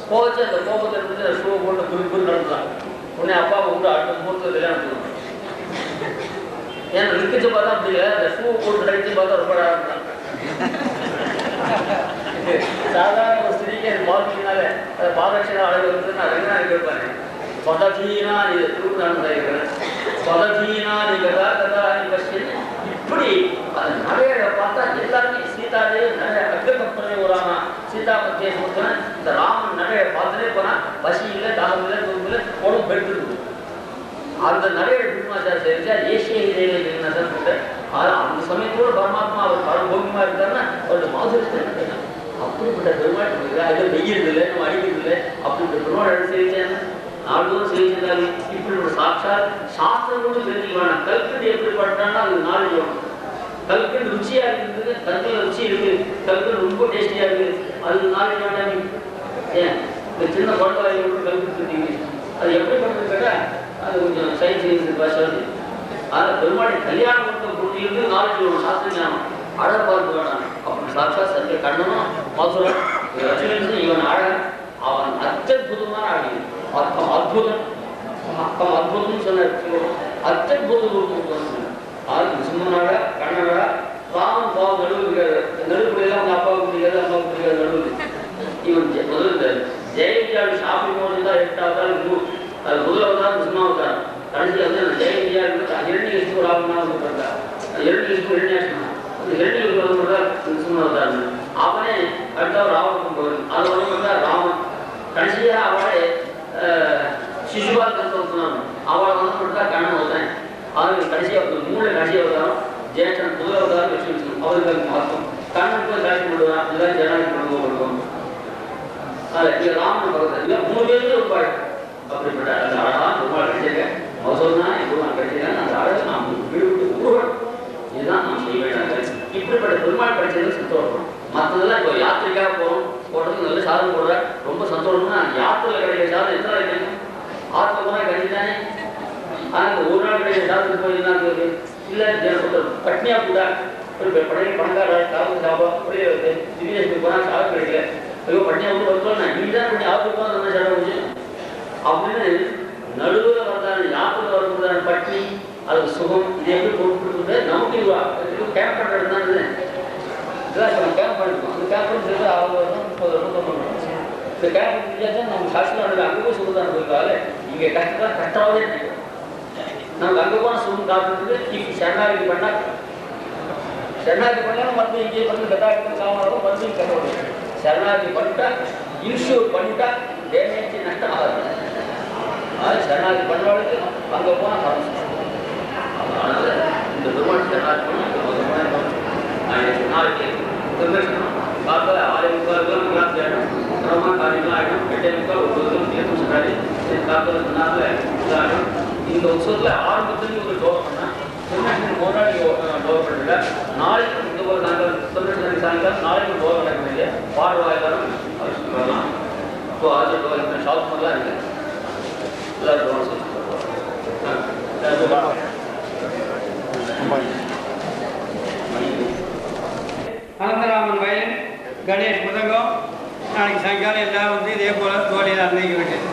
போச்சு. அந்த கோபத்தை இருந்து அந்த ஷூ போட்டு குறிப்பிட்டு நடந்தான். உடனே அப்பா கூட அடுத்த முகூர்த்தம் கல்யாணம் ஏன்னா நிற்கிச்சு பார்த்தா அப்படி இல்லை. அந்த ஷூ போட்டு நடிச்சு பார்த்தா ரொம்ப இருந்தான். சாதாரண ஒரு ஸ்திரீக்கு அது பாதிக்கினால அதை பாதட்சணை அழகு வந்து நான் ரங்கநாதன் கேட்பாங்க. சொதீனா இது திருநாள் சொதீனா நீ கதா கதா நீ பஸ்டின் இப்படி அது நிறைய பார்த்தா எல்லாருமே சீதாவே நிறைய அக்ரகப்பனை வரானா சீதா பத்தியை கொடுத்தேன். இந்த ராமன் நிறைய பார்த்துட்டே போனா பசி இல்லை தாகம் இல்லை தூக்கம் இல்லை உடம்பு பெருத்து அந்த நிறைய குருமாச்சார் தெரிஞ்சா ஏசிய இறையில அந்த சமயத்தோட பரமாத்மா அவர் பரம்போகமா இருக்காருன்னா அவருடைய மாதிரி அப்படிப்பட்ட பெருமாள் அது வெய்யறது இல்லை நம்ம அடிக்கிறது இல்லை. அப்படிப்பட்ட பெருமாள் செய்தாங்க நாள்தோறும் செய்தாங்க. இப்படி ஒரு சாட்சாத் சாஸ்திரங்களும் தெரிஞ்சுக்கலாம். கல்கண்டு எப்படி பண்றான்னா அது நாலேஜ் வரும். கல்கண்டு ருச்சியா இருக்குது, கல்கண்டு ருச்சி இருக்கு, கல்கண்டு ரொம்ப டேஸ்டியா இருக்கு, அது நாலேஜ் வேண்டாம். ஏன் இந்த சின்ன குழந்தை கல்கண்டு சொல்றீங்க அது எப்படி பண்றது கேட்டா அது கொஞ்சம் சயின்ஸ் பாஷா. அதில் பெருமாளை கல்யாணம் மட்டும் புரிஞ்சுக்கிட்டு நாலேஜ் வரும். சாஸ்திர ஞானம் அழக பார்த்து வேணாம். அப்படி சாட்சா சத்திய கண்ணனும் மதுரம் லட்சுமி இவன் அழகன் அவன் அத்புதமான அழகு அற்புதம் அற்புதம் சொன்ன அத்புதம் சிம்மனாக கண்ணனாக ராமன் பாவம் நடுவுலையெல்லாம் அவங்க அப்பாவுக்கு பிடிக்காது அம்மாவுக்கு பிடிக்காது நடுவில் இவன் முதல்ல ஜெயவிஜயாவில் ஷாப்பிங் போது தான் 8வது அது முதலாவதான் சிம்மாவதாரம். கடைசியில் வந்து அந்த ஜெயவிஜயா இரண்டு ஒரு ஆகுனா வந்து இரண்டு இரண்யாசனம் சிம்மாவதாரம். அவனே அடுத்த ராவணன் போவன் அது ஒன்று ராமன். கடைசியா அவளை சிசுபால் சொன்னாங்க. அவளை வந்து மட்டும் கண்ணன் வந்தேன். அது கடைசியாக 3 கடைசி அவதாரம் ஜேஷ்டன் முதல் அவதாரம் லட்சுமி அவருக்கு மாற்றம் கண்ணன் போய் காட்சி பண்ணுவான். இதுதான் ஜனாதிபதி கொடுக்கும். அதில் ராமன் பக்கத்தில் இல்லை 3 பேருக்கு ஒரு பாடு. அப்படிப்பட்ட அந்த அழகான பெருமாள் கிடைச்சிருக்கேன். அவர் சொன்னா பெருமாள் கிடைச்சிருக்கேன். அந்த அழகு நாம் வீடு விட்டு கூறுவோம். இதுதான் நாம் செய்ய வேண்டாங்க. இப்படிப்பட்ட பெருமாள் கிடைச்சது சந்தோஷம். மற்றதெல்லாம் இப்போ யாத்திரைக்காக போகிறோம் போடுறதுக்கு நல்ல சாதம் போடுற ரொம்ப சந்தோஷம்னா யாத்திரையில் கிடைக்கிற சாதம் எத்தனை கிடைக்கும்? ஆற்றுல போனால் கிடைக்குதானே. ஆனால் இந்த ஒரு நாள் கிடைக்கிற சாதத்துக்கு போயிருந்தாங்க இல்லை பட்னியாக கூட பணக்கார சாதம் சாப்பிடும் அப்படி திடீர்னு போனால் சாதம் கிடைக்கல. ஐயோ பட்னியாக கூட வருவாங்க நீ தான் பண்ணி ஆற்றுக்கு அந்த மாதிரி சாதம் வச்சு அப்படின்னு நடுவில் வந்தாங்க. யாத்திரை வரும்போது பட்னி அது சுகம் இது எப்படி போட்டு நமக்கு கேட்பட்ட இடம் தான் இது. இதெல்லாம் கேம்ப் பண்ணிருக்கோம். அந்த கேம்ப் பண்ணி அவங்க 30 இந்த கேம்ப் முடிஞ்சாச்சும் நம்ம சாஸ்திரம் அங்கே போய் சுடுதான் போயிருக்காங்க. இங்கே கஷ்டமாகவே நினைக்கிறோம். நாங்கள் அங்கே போனால் சுடு காட்டுறதுக்கு இப்போ சரணாகதி பண்ணால் சரணாகதி பண்ணாலும் வந்து இங்கே வந்து கதாகத்தில் காவலும் வந்து கஷ்டப்படும். சரணாகதி பண்ணிட்டா இன்ஷூர் பண்ணிட்டா டேமேஜ் நஷ்டம் ஆகாது. அது சரணாகதி பண்ணுறவளுக்கு அங்கே போனால் சரணம். அதனால் இந்த பெருமாள் சரணாகதி பண்ணால் நாளைக்கு சந்தோஷம் காலையில் 6:45 கிளாஸ் ஆகிடும். அப்புறமா காலையில் ஆகிடும். 8:45 ஒரு தீர்ப்பு சொன்னாரு. காலையில் சொன்னால இதாகிடும். இந்த உற்சவத்தில் ஆரம்பத்துலேயும் ஒரு டோர் பண்ணேன். திருநெல்வேலி போராடி டோர் பண்ணல. நாளைக்கு இந்த ஒரு நாங்கள் திருநெல்வேலி சாயங்காலம் நாளைக்கு டோர் நடக்க வேண்டிய பார்வையாளரும் அவர் சொல்லலாம். இப்போ அது டோர் ஷாப் பண்ணலாம் இல்லை எல்லாரும் டோர் சொல்லி அனந்தராமன் வயலின், கணேஷ் புதங்கம். நாளைக்கு சாயங்காலம் எல்லாம் வந்து இதே போல் தோழியில் அன்னைக்கு வேண்டியது.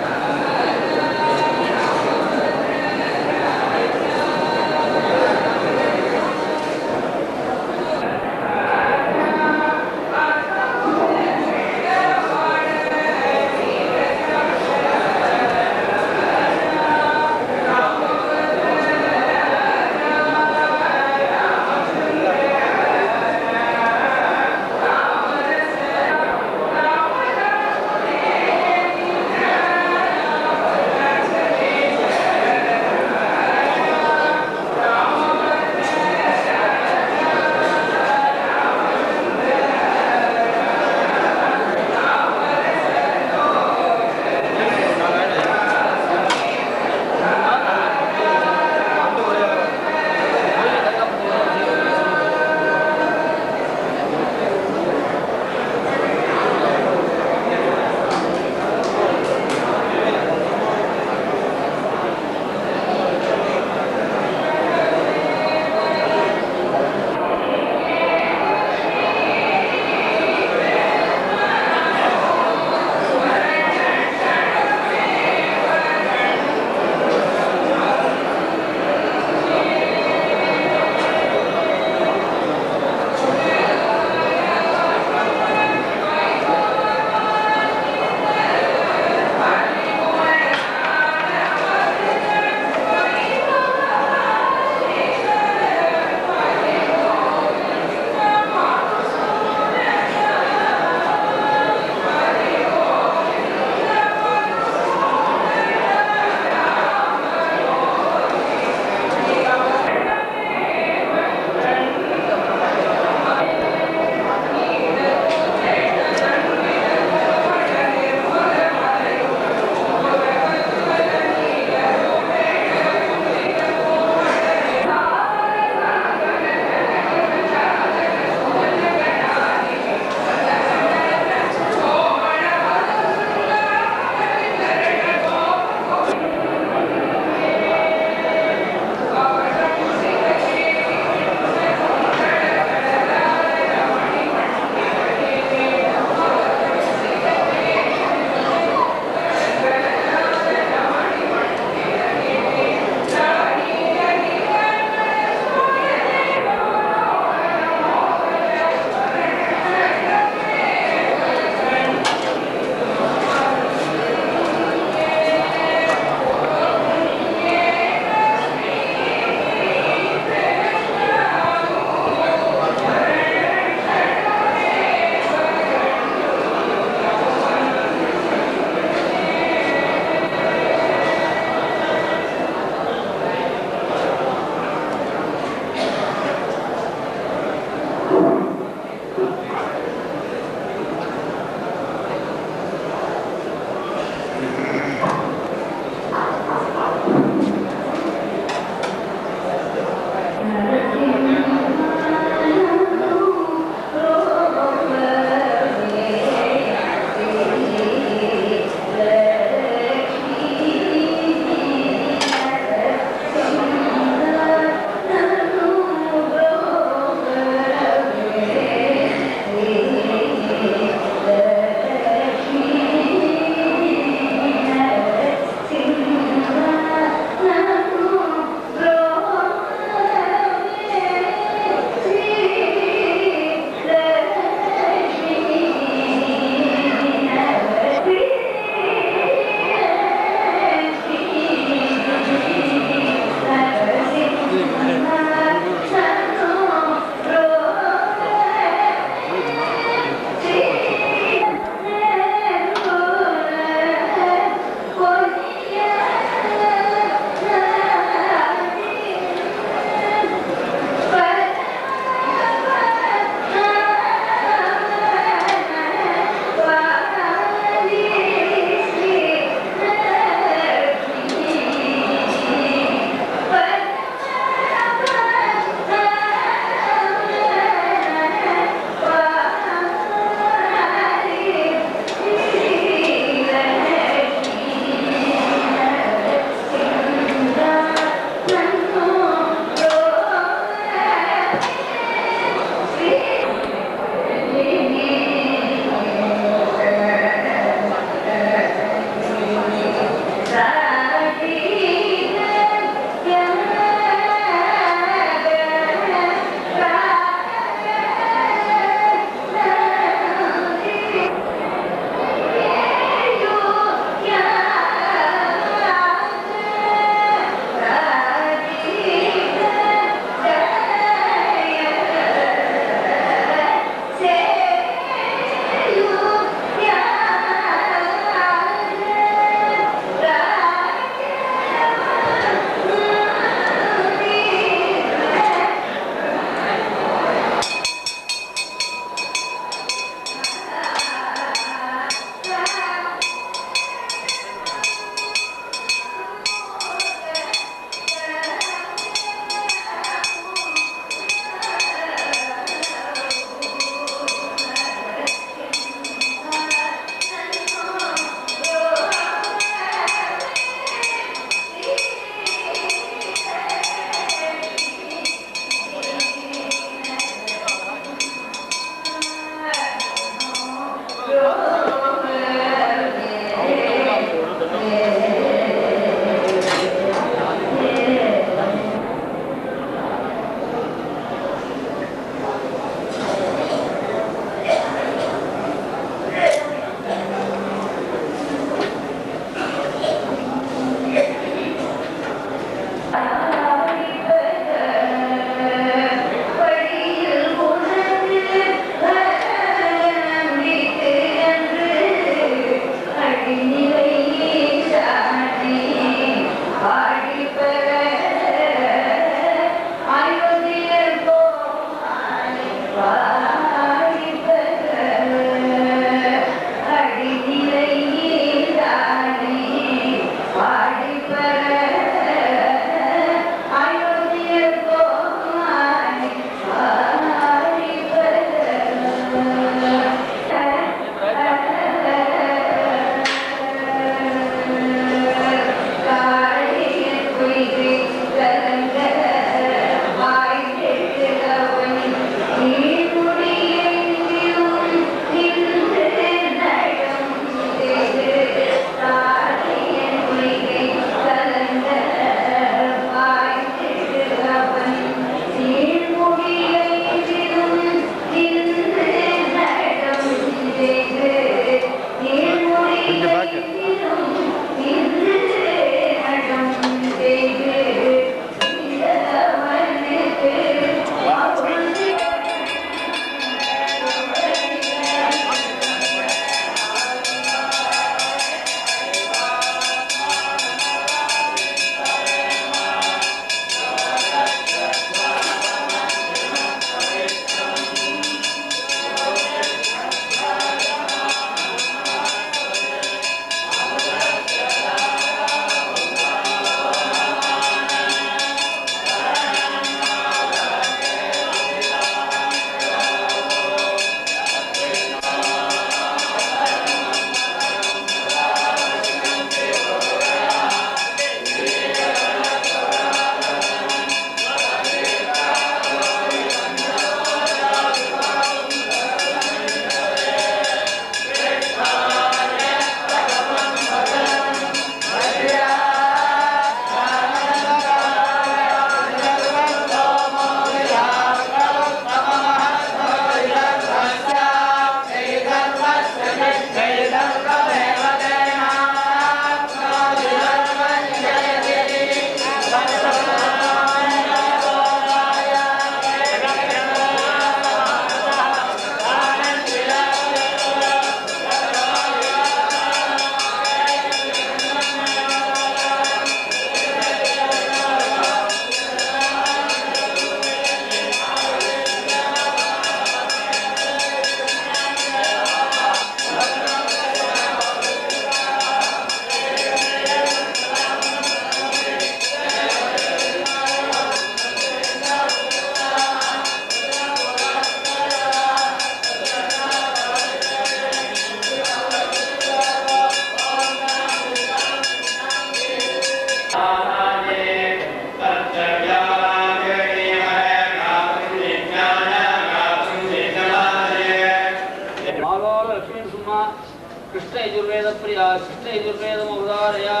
कृष्ण यजुर्वेद प्रिया Krishna Yajurveda उदारया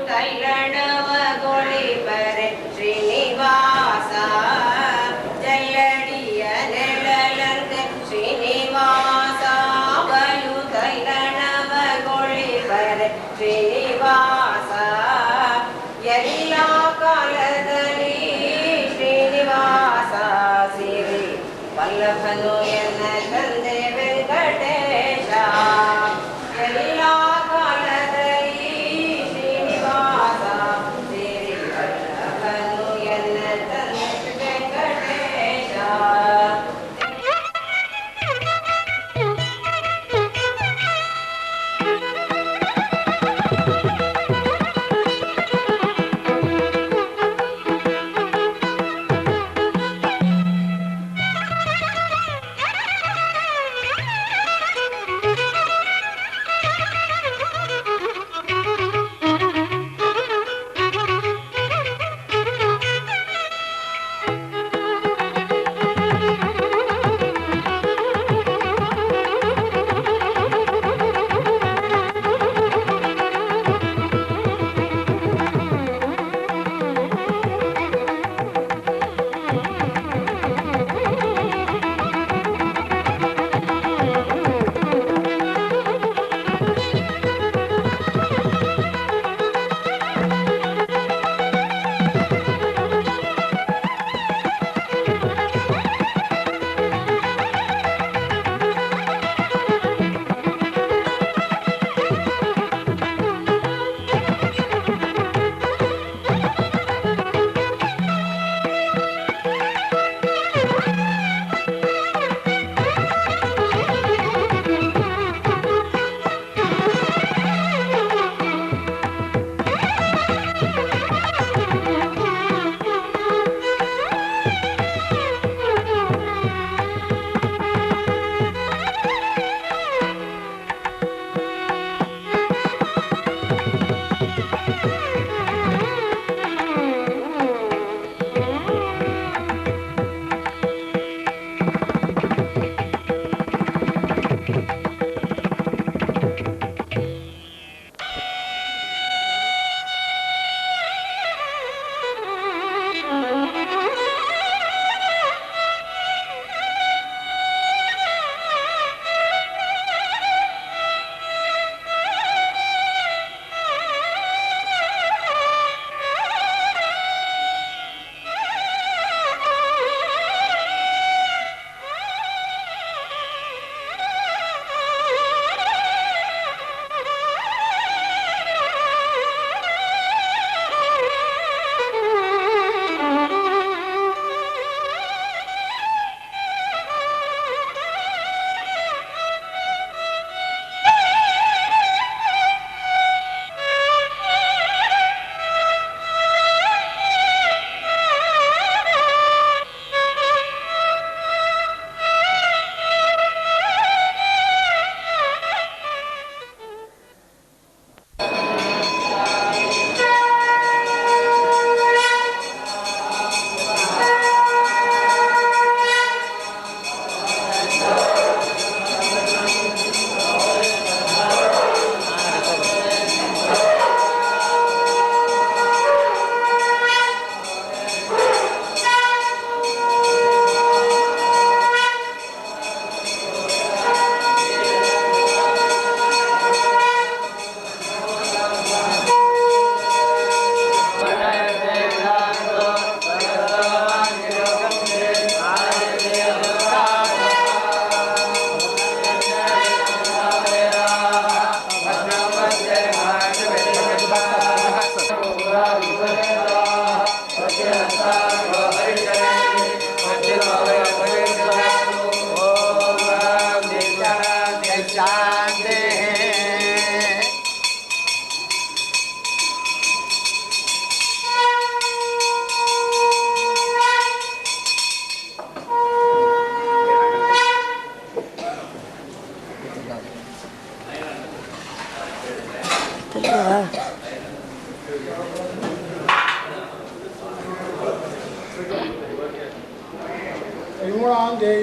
Tairanava Goli Pare Srinivasa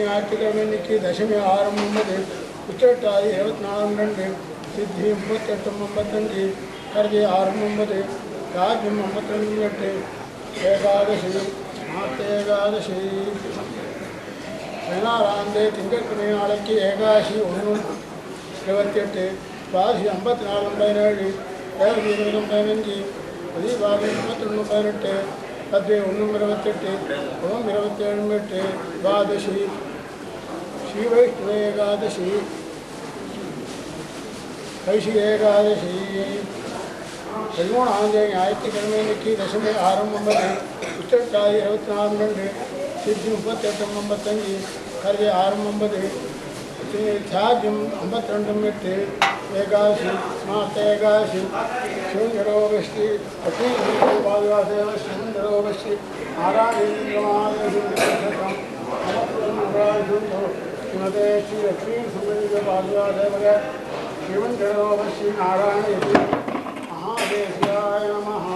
ஞாயிற்றுக்கிழமைக்கு தசமி ஆரம்பது உச்சட்டாதி 24 சித்தி 38 கருதி 6 ராஜ்யம் 52 ஏகாதசி ஏகாதசி 16 திங்கட்கிழமை நாளைக்கு ஏகாதசி 1 28 பாசி 54 17 ஏழு 15 பதிபாதி 31 18 10 1 28 ஓம் 27 8 द्वादशी श्री वैष्णव एकादशी कैशी एकादशी 13 ஞாயிற்றுக்கிழமைக்கு தசமி ஆரம்பது உச்சட்டாதி 24 சித்தி 38 கருதி 6 தியாஜ்யம் 52 8 ஏகாதசி ஸ்நாத்த ஏகாதசி சிவஞ்சரோபஸ்ரீ அத்தி பாதுகாதேவ சிவஞ்சரோபஸ்ரீ ஆராதேந்திரமாதேவம் ஸ்ரீமதே ஸ்ரீ லக்ஷ்மீ சுமந்திர பாதுகாதேவ சிவஞ்சரோபஸ்ரீ நாராயண மகாதேசியாய நமः.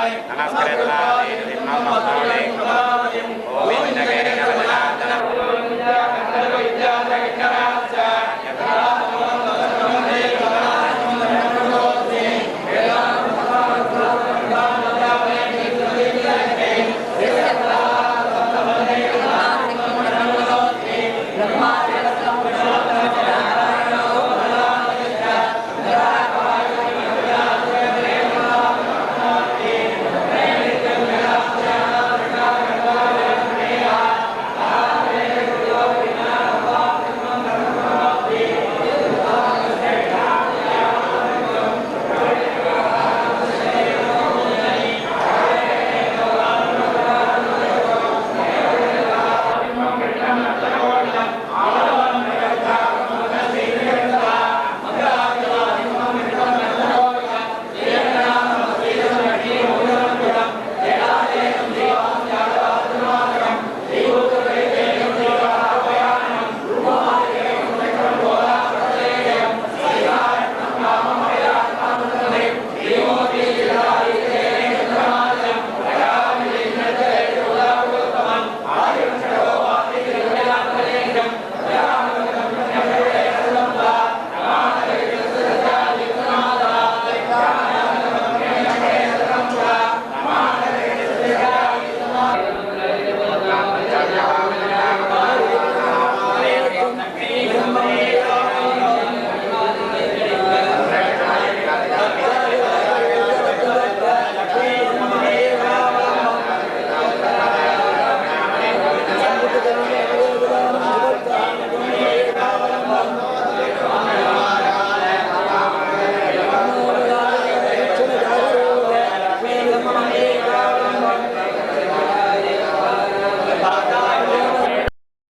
नमस्कृत्वा देवीं गोविन्दगे